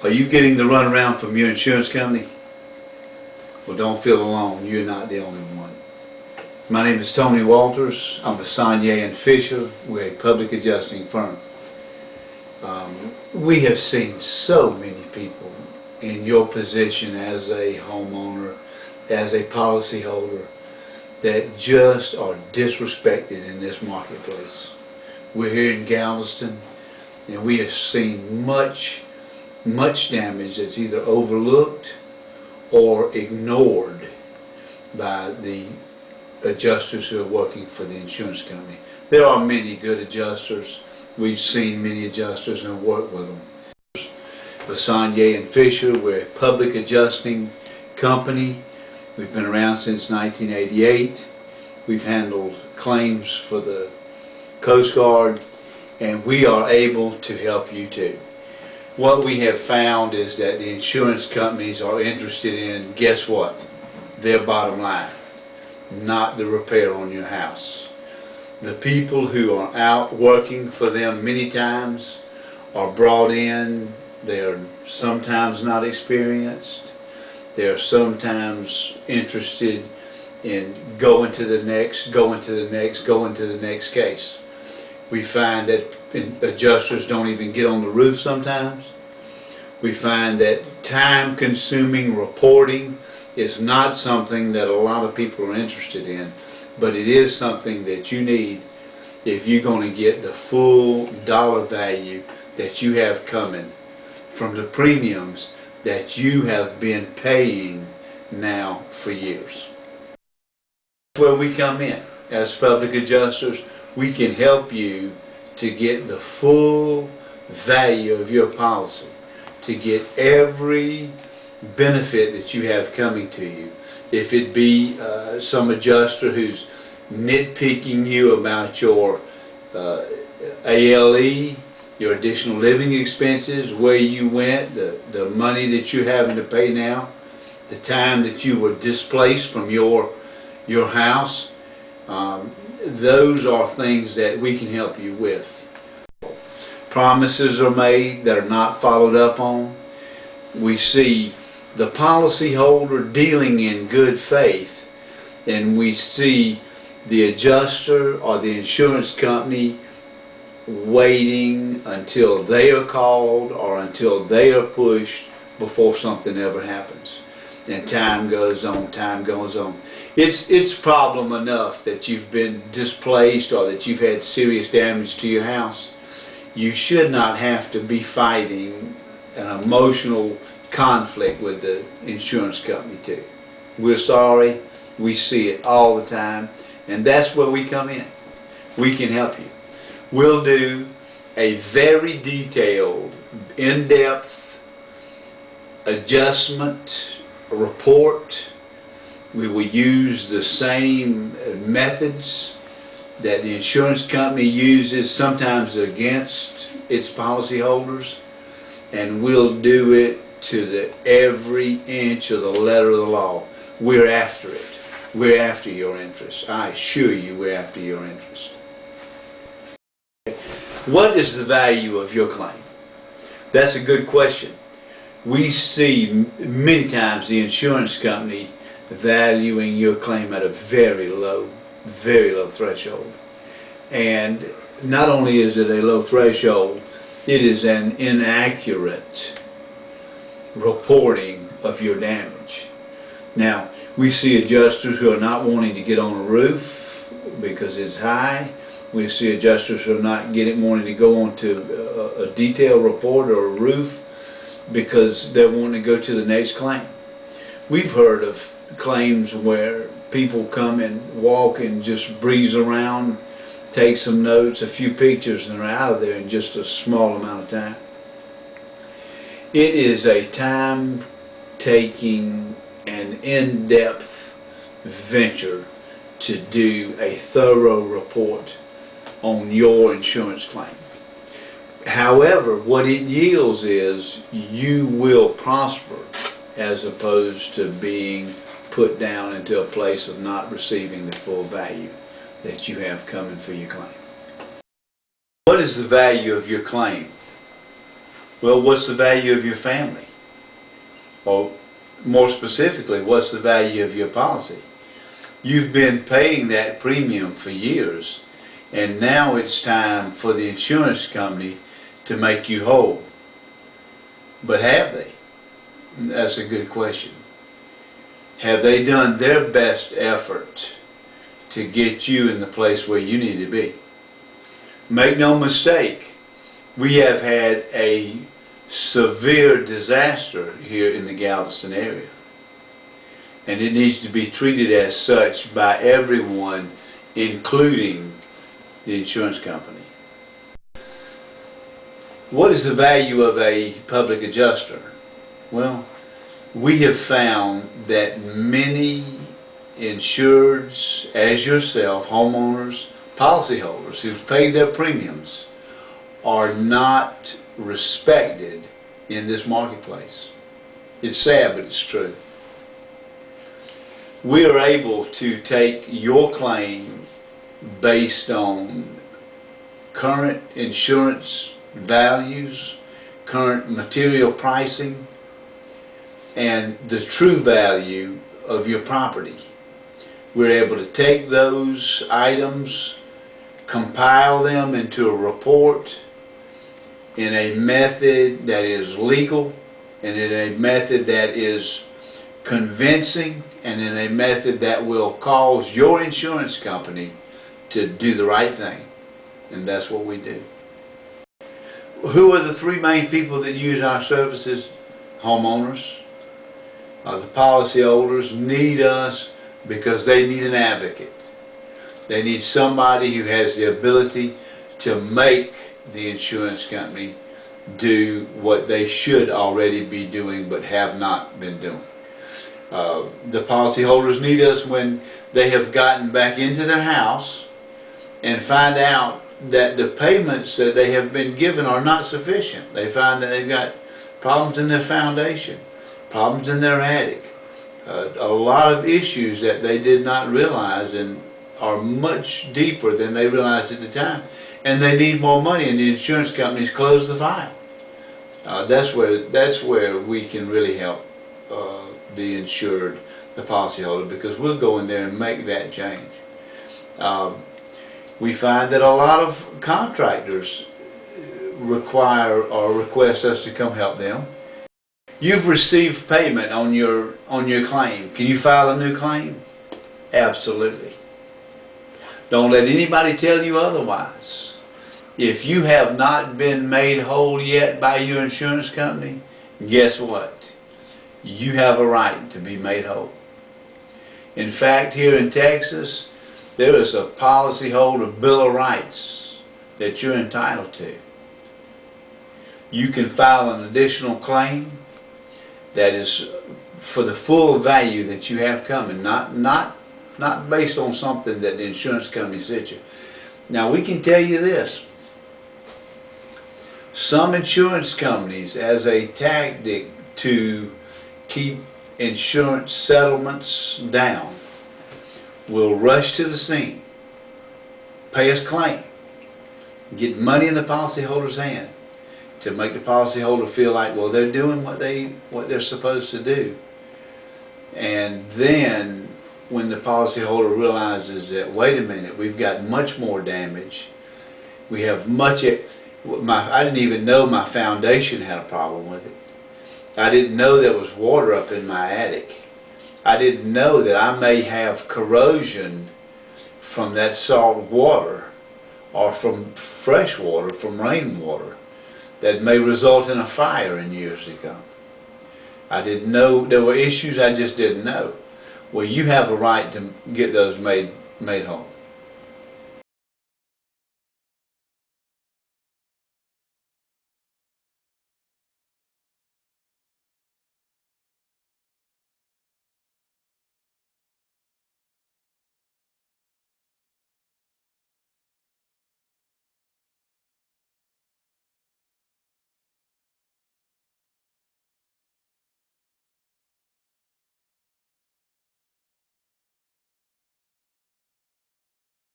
Are you getting the runaround from your insurance company? Well, don't feel alone. You're not the only one. My name is Tony Walters. I'm with Saunier & Fisher. We're a public adjusting firm. We have seen so many people in your position as a homeowner, as a policyholder, that just are disrespected in this marketplace. We're here in Galveston, and we have seen much damage that's either overlooked or ignored by the adjusters who are working for the insurance company. There are many good adjusters. We've seen many adjusters and worked with them. With Saunier & Fisher, we're a public adjusting company. We've been around since 1988. We've handled claims for the Coast Guard, and we are able to help you too. What we have found is that the insurance companies are interested in, guess what? Their bottom line, not the repair on your house. The people who are out working for them many times are brought in. They are sometimes not experienced. They are sometimes interested in going to the next case. We find that adjusters don't even get on the roof sometimes. We find that time-consuming reporting is not something that a lot of people are interested in, but it is something that you need if you're going to get the full dollar value that you have coming from the premiums that you have been paying now for years. That's where we come in. As public adjusters, we can help you to get the full value of your policy, to get every benefit that you have coming to you. If it be some adjuster who's nitpicking you about your ALE, your additional living expenses, where you went, the money that you're having to pay now, the time that you were displaced from your house, those are things that we can help you with. Promises are made that are not followed up on. We see the policyholder dealing in good faith, and we see the adjuster or the insurance company waiting until they are called or until they are pushed before something ever happens. And time goes on, time goes on. It's problem enough that you've been displaced or that you've had serious damage to your house. You should not have to be fighting an emotional conflict with the insurance company too. We're sorry, we see it all the time, and that's where we come in. We can help you. We'll do a very detailed, in-depth adjustment report. We will use the same methods that the insurance company uses, sometimes against its policyholders, and we'll do it to the every inch of the letter of the law. We're after it. We're after your interest. I assure you we're after your interest. What is the value of your claim? That's a good question. We see many times the insurance company valuing your claim at a very low threshold. And not only is it a low threshold, it is an inaccurate reporting of your damage. Now, we see adjusters who are not wanting to get on a roof because it's high. We see adjusters who are not wanting to go onto a detailed report or a roof because they're wanting to go to the next claim. We've heard of claims where people come and walk and just breeze around, take some notes, a few pictures, and are out of there in just a small amount of time. It is a time-taking and in-depth venture to do a thorough report on your insurance claim. However, what it yields is you will prosper as opposed to being put down into a place of not receiving the full value that you have coming for your claim. What is the value of your claim? Well, what's the value of your family? Or more specifically, what's the value of your policy? You've been paying that premium for years, and now it's time for the insurance company to make you whole. But have they? That's a good question. Have they done their best effort to get you in the place where you need to be? Make no mistake, we have had a severe disaster here in the Galveston area, and it needs to be treated as such by everyone, including the insurance company. What is the value of a public adjuster? Well, we have found that many insureds, as yourself, homeowners, policyholders who've paid their premiums, are not respected in this marketplace. It's sad, but it's true. We are able to take your claim based on current insurance values, current material pricing, and the true value of your property. We're able to take those items, compile them into a report in a method that is legal, and in a method that is convincing, and in a method that will cause your insurance company to do the right thing. And that's what we do. Who are the three main people that use our services? Homeowners. The policyholders need us because they need an advocate. They need somebody who has the ability to make the insurance company do what they should already be doing but have not been doing. The policyholders need us when they have gotten back into their house and find out that the payments that they have been given are not sufficient. They find that they've got problems in their foundation, problems in their attic, a lot of issues that they did not realize and are much deeper than they realized at the time. And they need more money, and the insurance companies close the file. That's where we can really help the insured, the policyholder, because we'll go in there and make that change. We find that a lot of contractors require or request us to come help them. You've received payment on your claim. Can you file a new claim? Absolutely. Don't let anybody tell you otherwise. If you have not been made whole yet by your insurance company, guess what? You have a right to be made whole. In fact, here in Texas, there is a policyholder bill of rights that you're entitled to. You can file an additional claim that is for the full value that you have coming, not based on something that the insurance company sent you. Now, we can tell you this. Some insurance companies, as a tactic to keep insurance settlements down, will rush to the scene, pay us claim, get money in the policyholder's hand to make the policyholder feel like, well, they're doing what they're supposed to do. And then when the policyholder realizes that, wait a minute, we've got much more damage, we have much, I didn't even know my foundation had a problem with it. I didn't know there was water up in my attic. I didn't know that I may have corrosion from that salt water or from fresh water, from rainwater, that may result in a fire in years to come. I didn't know there were issues I just didn't know. Well, you have a right to get those made whole.